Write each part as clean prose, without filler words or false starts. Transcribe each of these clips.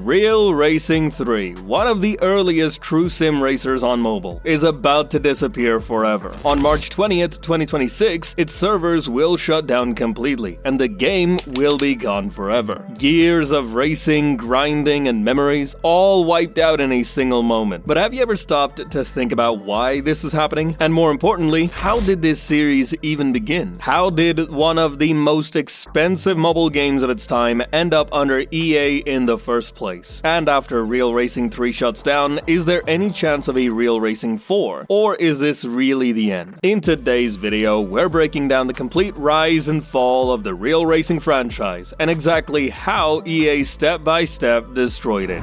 Real Racing 3, one of the earliest true sim racers on mobile, is about to disappear forever. On March 20th, 2026, its servers will shut down completely, and the game will be gone forever. Years of racing, grinding, and memories, all wiped out in a single moment. But have you ever stopped to think about why this is happening? And more importantly, how did this series even begin? How did one of the most expensive mobile games of its time end up under EA in the first place? And after Real Racing 3 shuts down, is there any chance of a Real Racing 4? Or is this really the end? In today's video, we're breaking down the complete rise and fall of the Real Racing franchise, and exactly how EA step by step destroyed it.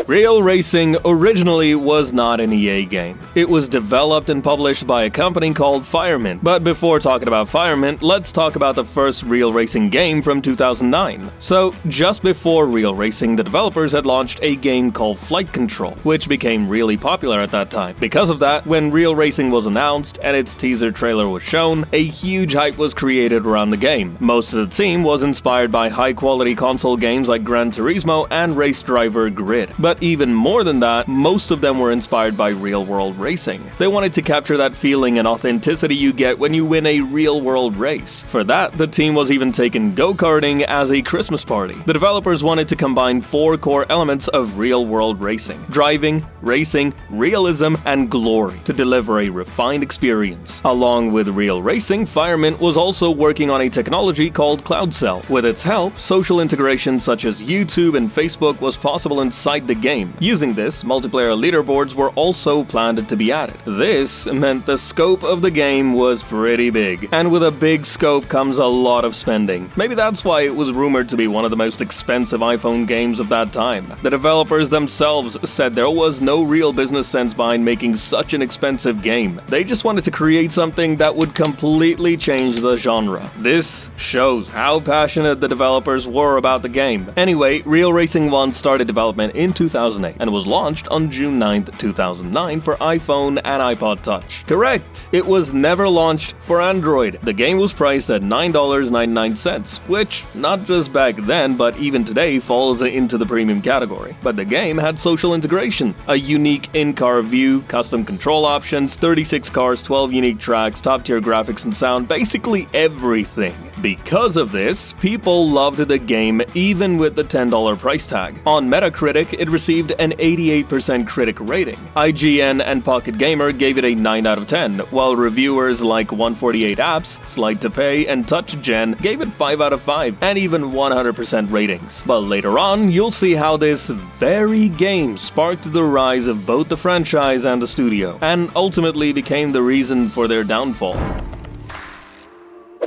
Real Racing originally was not an EA game. It was developed and published by a company called Firemint. But before talking about Firemint, let's talk about the first Real Racing game from 2009. So, just before Real Racing, the developers had launched a game called Flight Control, which became really popular at that time. Because of that, when Real Racing was announced and its teaser trailer was shown, a huge hype was created around the game. Most of the team was inspired by high-quality console games like Gran Turismo and Race Driver Grid. But even more than that, most of them were inspired by real-world racing. They wanted to capture that feeling and authenticity you get when you win a real-world race. For that, the team was even taking go-karting as a Christmas party. The developers wanted to combine 4 core elements of real-world racing: driving, racing, realism, and glory to deliver a refined experience. Along with Real Racing, Firemint was also working on a technology called CloudCell. With its help, social integration such as YouTube and Facebook was possible inside the game. Using this, multiplayer leaderboards were also planned to be added. This meant the scope of the game was pretty big, and with a big scope comes a lot of spending. Maybe that's why it was rumored to be one of the most expensive iPhone games of that time. The developers themselves said there was no real business sense behind making such an expensive game. They just wanted to create something that would completely change the genre. This shows how passionate the developers were about the game. Anyway, Real Racing 1 started development in 2008 and was launched on June 9th, 2009 for iPhone and iPod Touch. Correct! It was never launched for Android. The game was priced at $9.99, which, not just back then, but even today, falls into the premium category. But the game had social integration, a unique in-car view, custom control options, 36 cars, 12 unique tracks, top-tier graphics and sound, basically everything. Because of this, people loved the game even with the $10 price tag. On Metacritic, it received an 88% critic rating. IGN and Pocket Gamer gave it a 9 out of 10, while reviewers like 148 Apps, Slide to Pay, and TouchGen gave it 5 out of 5, and even 100% ratings. But later on, you'll see how this very game sparked the rise of both the franchise and the studio, and ultimately became the reason for their downfall.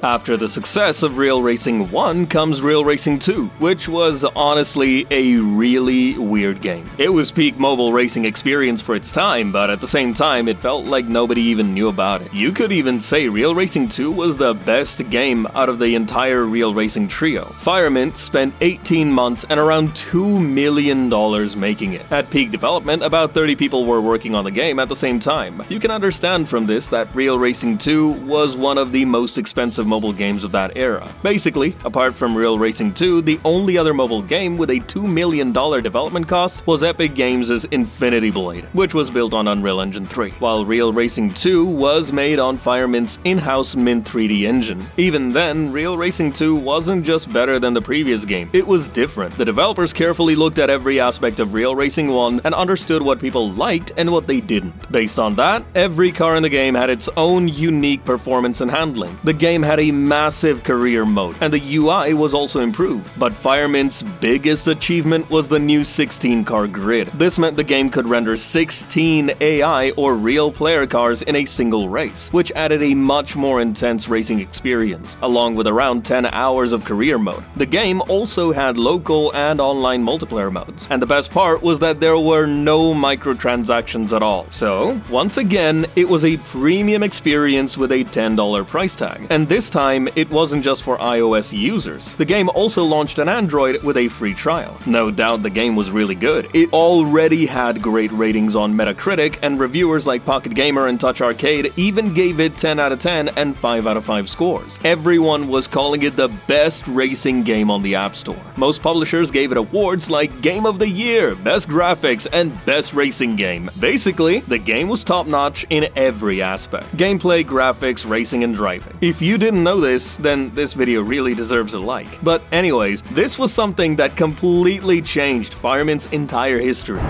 After the success of Real Racing 1 comes Real Racing 2, which was honestly a really weird game. It was peak mobile racing experience for its time, but at the same time it felt like nobody even knew about it. You could even say Real Racing 2 was the best game out of the entire Real Racing trio. Firemint spent 18 months and around $2 million making it. At peak development, about 30 people were working on the game at the same time. You can understand from this that Real Racing 2 was one of the most expensive mobile games of that era. Basically, apart from Real Racing 2, the only other mobile game with a $2 million development cost was Epic Games' Infinity Blade, which was built on Unreal Engine 3, while Real Racing 2 was made on Firemint's in-house Mint 3D engine. Even then, Real Racing 2 wasn't just better than the previous game, it was different. The developers carefully looked at every aspect of Real Racing 1 and understood what people liked and what they didn't. Based on that, every car in the game had its own unique performance and handling. The game had a massive career mode, and the UI was also improved. But Firemint's biggest achievement was the new 16-car grid. This meant the game could render 16 AI or real player cars in a single race, which added a much more intense racing experience, along with around 10 hours of career mode. The game also had local and online multiplayer modes, and the best part was that there were no microtransactions at all. So, once again, it was a premium experience with a $10 price tag, and this this time, it wasn't just for iOS users. The game also launched on Android with a free trial. No doubt the game was really good. It already had great ratings on Metacritic, and reviewers like Pocket Gamer and Touch Arcade even gave it 10 out of 10 and 5 out of 5 scores. Everyone was calling it the best racing game on the App Store. Most publishers gave it awards like Game of the Year, Best Graphics, and Best Racing Game. Basically, the game was top-notch in every aspect. Gameplay, graphics, racing, and driving. If you didn't know this, then this video really deserves a like. But anyways, this was something that completely changed Firemint's entire history.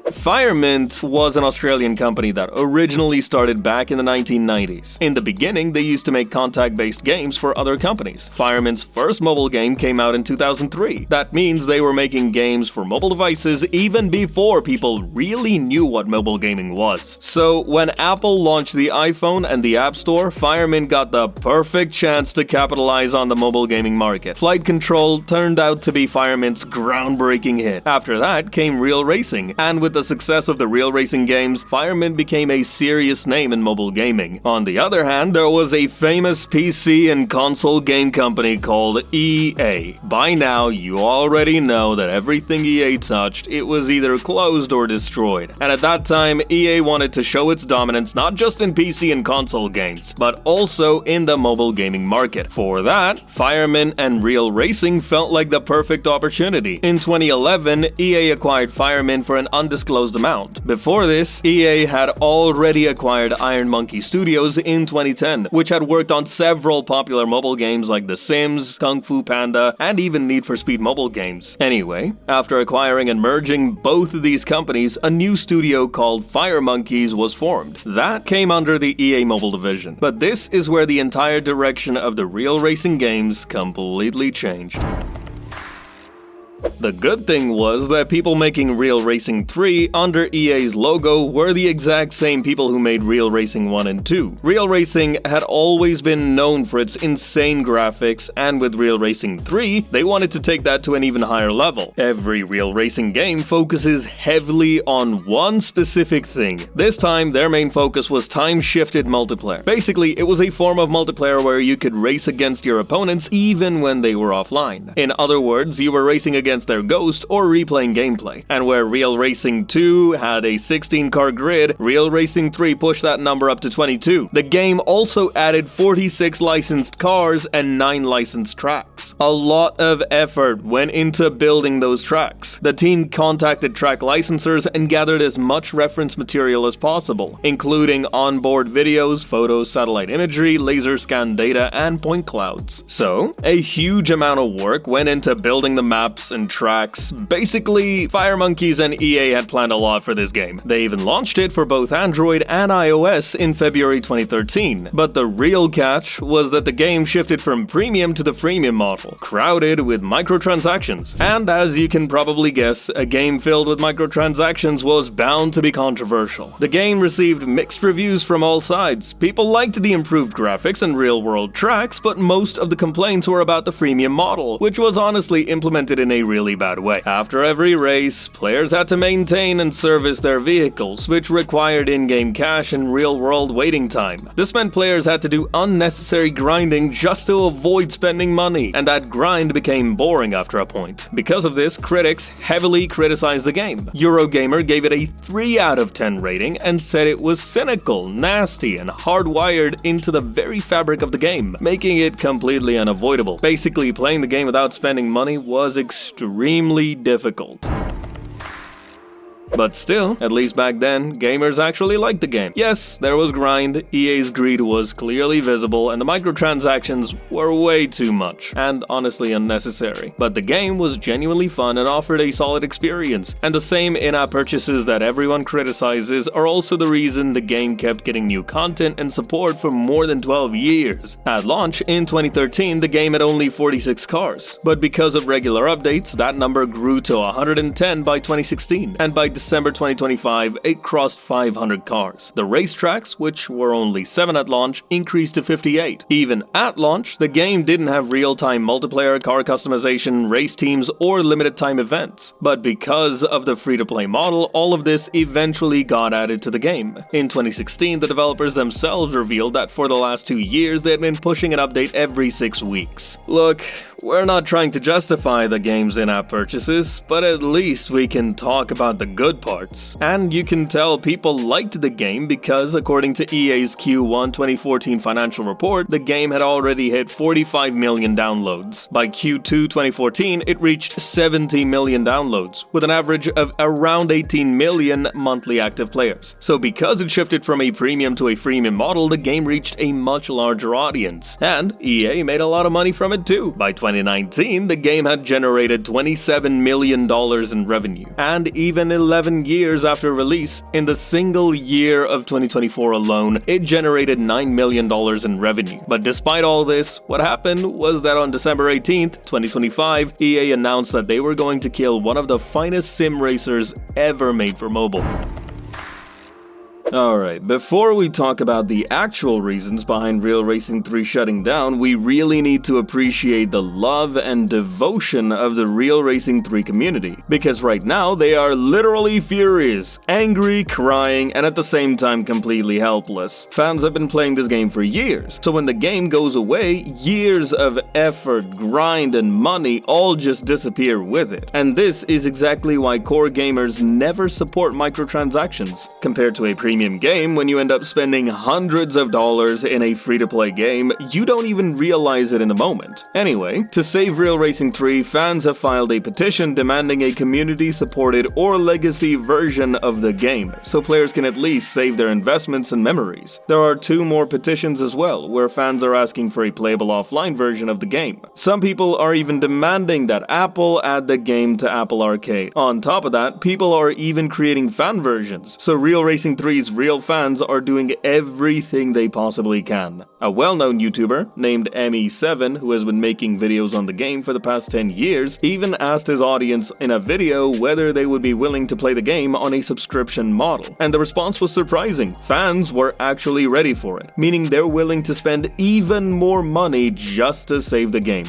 Firemint was an Australian company that originally started back in the 1990s. In the beginning, they used to make contact-based games for other companies. Firemint's first mobile game came out in 2003. That means they were making games for mobile devices even before people really knew what mobile gaming was. So when Apple launched the iPhone and the App Store, Firemint got the perfect chance to capitalize on the mobile gaming market. Flight Control turned out to be Firemint's groundbreaking hit. After that came Real Racing, and with the success of the Real Racing games, Firemint became a serious name in mobile gaming. On the other hand, there was a famous PC and console game company called EA. By now, you already know that everything EA touched, it was either closed or destroyed. And at that time, EA wanted to show its dominance not just in PC and console games, but also in the mobile gaming market. For that, Firemint and Real Racing felt like the perfect opportunity. In 2011, EA acquired Firemint for an undisclosed amount. Before this, EA had already acquired Iron Monkey Studios in 2010, which had worked on several popular mobile games like The Sims, Kung Fu Panda, and even Need for Speed mobile games. Anyway, after acquiring and merging both of these companies, a new studio called Firemonkeys was formed. That came under the EA mobile division. But this is where the entire direction of the Real Racing games completely changed. The good thing was that people making Real Racing 3 under EA's logo were the exact same people who made Real Racing 1 and 2. Real Racing had always been known for its insane graphics, and with Real Racing 3, they wanted to take that to an even higher level. Every Real Racing game focuses heavily on one specific thing. This time, their main focus was time-shifted multiplayer. Basically, it was a form of multiplayer where you could race against your opponents even when they were offline. In other words, you were racing against their ghost or replaying gameplay. And where Real Racing 2 had a 16-car grid, Real Racing 3 pushed that number up to 22. The game also added 46 licensed cars and 9 licensed tracks. A lot of effort went into building those tracks. The team contacted track licensors and gathered as much reference material as possible, including onboard videos, photos, satellite imagery, laser scan data, and point clouds. So, a huge amount of work went into building the maps and tracks. Basically, Firemonkeys and EA had planned a lot for this game. They even launched it for both Android and iOS in February 2013. But the real catch was that the game shifted from premium to the freemium model, crowded with microtransactions. And as you can probably guess, a game filled with microtransactions was bound to be controversial. The game received mixed reviews from all sides. People liked the improved graphics and real-world tracks, but most of the complaints were about the freemium model, which was honestly implemented in a really bad way. After every race, players had to maintain and service their vehicles, which required in-game cash and real-world waiting time. This meant players had to do unnecessary grinding just to avoid spending money, and that grind became boring after a point. Because of this, critics heavily criticized the game. Eurogamer gave it a 3 out of 10 rating and said it was cynical, nasty, and hardwired into the very fabric of the game, making it completely unavoidable. Basically, playing the game without spending money was extremely difficult. But still, at least back then, gamers actually liked the game. Yes, there was grind, EA's greed was clearly visible, and the microtransactions were way too much, and honestly unnecessary. But the game was genuinely fun and offered a solid experience, and the same in-app purchases that everyone criticizes are also the reason the game kept getting new content and support for more than 12 years. At launch in 2013, the game had only 46 cars, but because of regular updates, that number grew to 110 by 2016, and by December 2025, it crossed 500 cars. The racetracks, which were only 7 at launch, increased to 58. Even at launch, the game didn't have real-time multiplayer, car customization, race teams, or limited-time events. But because of the free-to-play model, all of this eventually got added to the game. In 2016, the developers themselves revealed that for the last 2 years, they had been pushing an update every 6 weeks. Look, we're not trying to justify the game's in-app purchases, but at least we can talk about the good parts. And you can tell people liked the game because, according to EA's Q1 2014 financial report, the game had already hit 45 million downloads. By Q2 2014, it reached 70 million downloads, with an average of around 18 million monthly active players. So because it shifted from a premium to a freemium model, the game reached a much larger audience. And EA made a lot of money from it too. By 2019, the game had generated $27 million in revenue. And even 11 years after release, in the single year of 2024 alone, it generated $9 million in revenue. But despite all this, what happened was that on December 18th, 2025, EA announced that they were going to kill one of the finest sim racers ever made for mobile. Alright, before we talk about the actual reasons behind Real Racing 3 shutting down, we really need to appreciate the love and devotion of the Real Racing 3 community. Because right now, they are literally furious, angry, crying, and at the same time completely helpless. Fans have been playing this game for years, so when the game goes away, years of effort, grind, and money all just disappear with it. And this is exactly why core gamers never support microtransactions. Compared to a premium game, when you end up spending hundreds of dollars in a free-to-play game, you don't even realize it in the moment. Anyway, to save Real Racing 3, fans have filed a petition demanding a community-supported or legacy version of the game, so players can at least save their investments and memories. There are 2 more petitions as well, where fans are asking for a playable offline version of the game. Some people are even demanding that Apple add the game to Apple Arcade. On top of that, people are even creating fan versions, so Real Racing 3's real fans are doing everything they possibly can. A well-known YouTuber named ME7, who has been making videos on the game for the past 10 years, even asked his audience in a video whether they would be willing to play the game on a subscription model. And the response was surprising. Fans were actually ready for it, meaning they're willing to spend even more money just to save the game.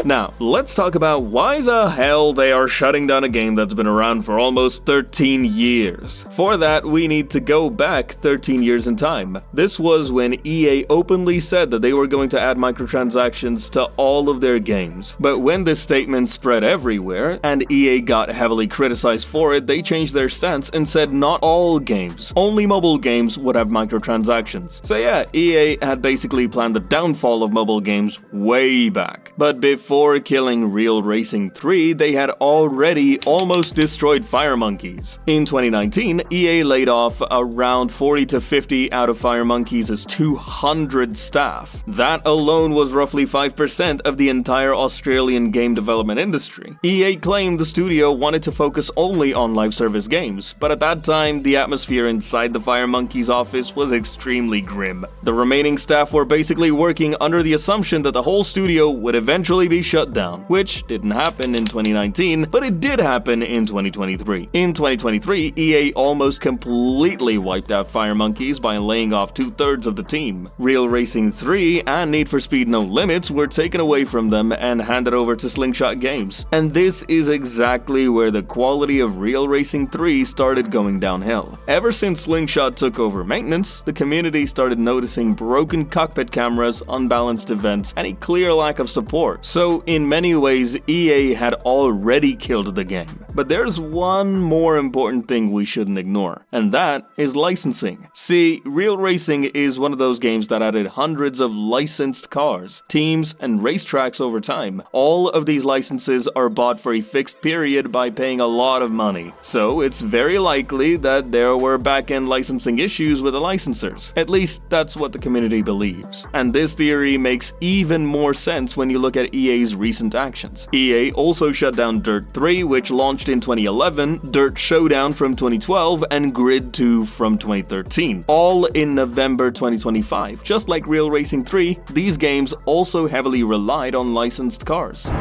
Now, let's talk about why the hell they are shutting down a game that's been around for almost 13 years. For that, we need to go back 13 years in time. This was when EA openly said that they were going to add microtransactions to all of their games. But when this statement spread everywhere, and EA got heavily criticized for it, they changed their stance and said not all games, only mobile games would have microtransactions. So yeah, EA had basically planned the downfall of mobile games way back. But before killing Real Racing 3, they had already almost destroyed Firemonkeys. In 2019, EA laid off around 40 to 50 out of Firemonkeys' 200 staff. That alone was roughly 5% of the entire Australian game development industry. EA claimed the studio wanted to focus only on live service games, but at that time, the atmosphere inside the Firemonkeys office was extremely grim. The remaining staff were basically working under the assumption that the whole studio would eventually be shut down, which didn't happen in 2019, but it did happen in 2023. In 2023, EA almost completely wiped out Firemonkeys by laying off 2/3 of the team. Real Racing 3 and Need for Speed No Limits were taken away from them and handed over to Slingshot Games. And this is exactly where the quality of Real Racing 3 started going downhill. Ever since Slingshot took over maintenance, the community started noticing broken cockpit cameras, unbalanced events, and a clear lack of support. So in many ways, EA had already killed the game. But there's one more important thing we shouldn't ignore, and that is licensing. See, Real Racing is one of those games that added hundreds of licensed cars, teams, and racetracks over time. All of these licenses are bought for a fixed period by paying a lot of money. So it's very likely that there were back-end licensing issues with the licensors. At least that's what the community believes. And this theory makes even more sense when you look at EA's recent actions. EA also shut down Dirt 3, which launched in 2011, Dirt Showdown from 2012, and Grid 2 from 2013, all in November 2025. Just like Real Racing 3, these games also heavily relied on licensed cars.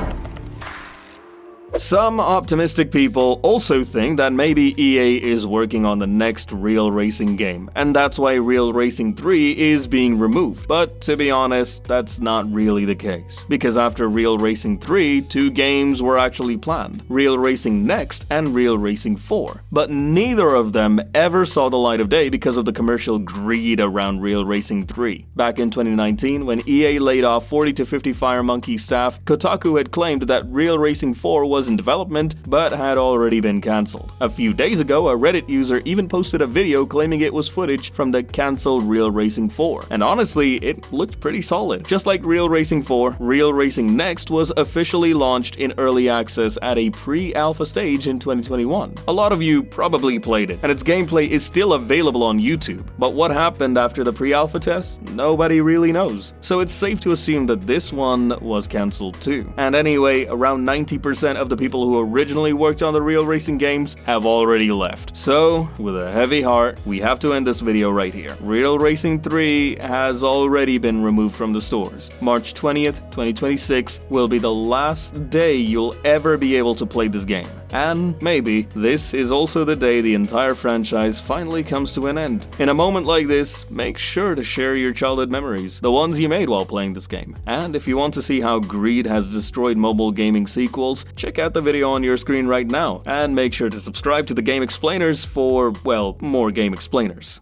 Some optimistic people also think that maybe EA is working on the next Real Racing game, and that's why Real Racing 3 is being removed. But to be honest, that's not really the case. Because after Real Racing 3, 2 games were actually planned, Real Racing Next and Real Racing 4. But neither of them ever saw the light of day because of the commercial greed around Real Racing 3. Back in 2019, when EA laid off 40 to 50 Firemonkeys staff, Kotaku had claimed that Real Racing 4 was in development, but had already been cancelled. A few days ago, a Reddit user even posted a video claiming it was footage from the cancelled Real Racing 4. And honestly, it looked pretty solid. Just like Real Racing 4, Real Racing Next was officially launched in early access at a pre-alpha stage in 2021. A lot of you probably played it, and its gameplay is still available on YouTube. But what happened after the pre-alpha test? Nobody really knows. So it's safe to assume that this one was cancelled too. And anyway, around 90% of the people who originally worked on the Real Racing games have already left. So, with a heavy heart, we have to end this video right here. Real Racing 3 has already been removed from the stores. March 20th, 2026 will be the last day you'll ever be able to play this game. And maybe this is also the day the entire franchise finally comes to an end. In a moment like this, make sure to share your childhood memories, the ones you made while playing this game. And if you want to see how greed has destroyed mobile gaming sequels, check out the video on your screen right now, and make sure to subscribe to the Game Explainers for, well, more game explainers.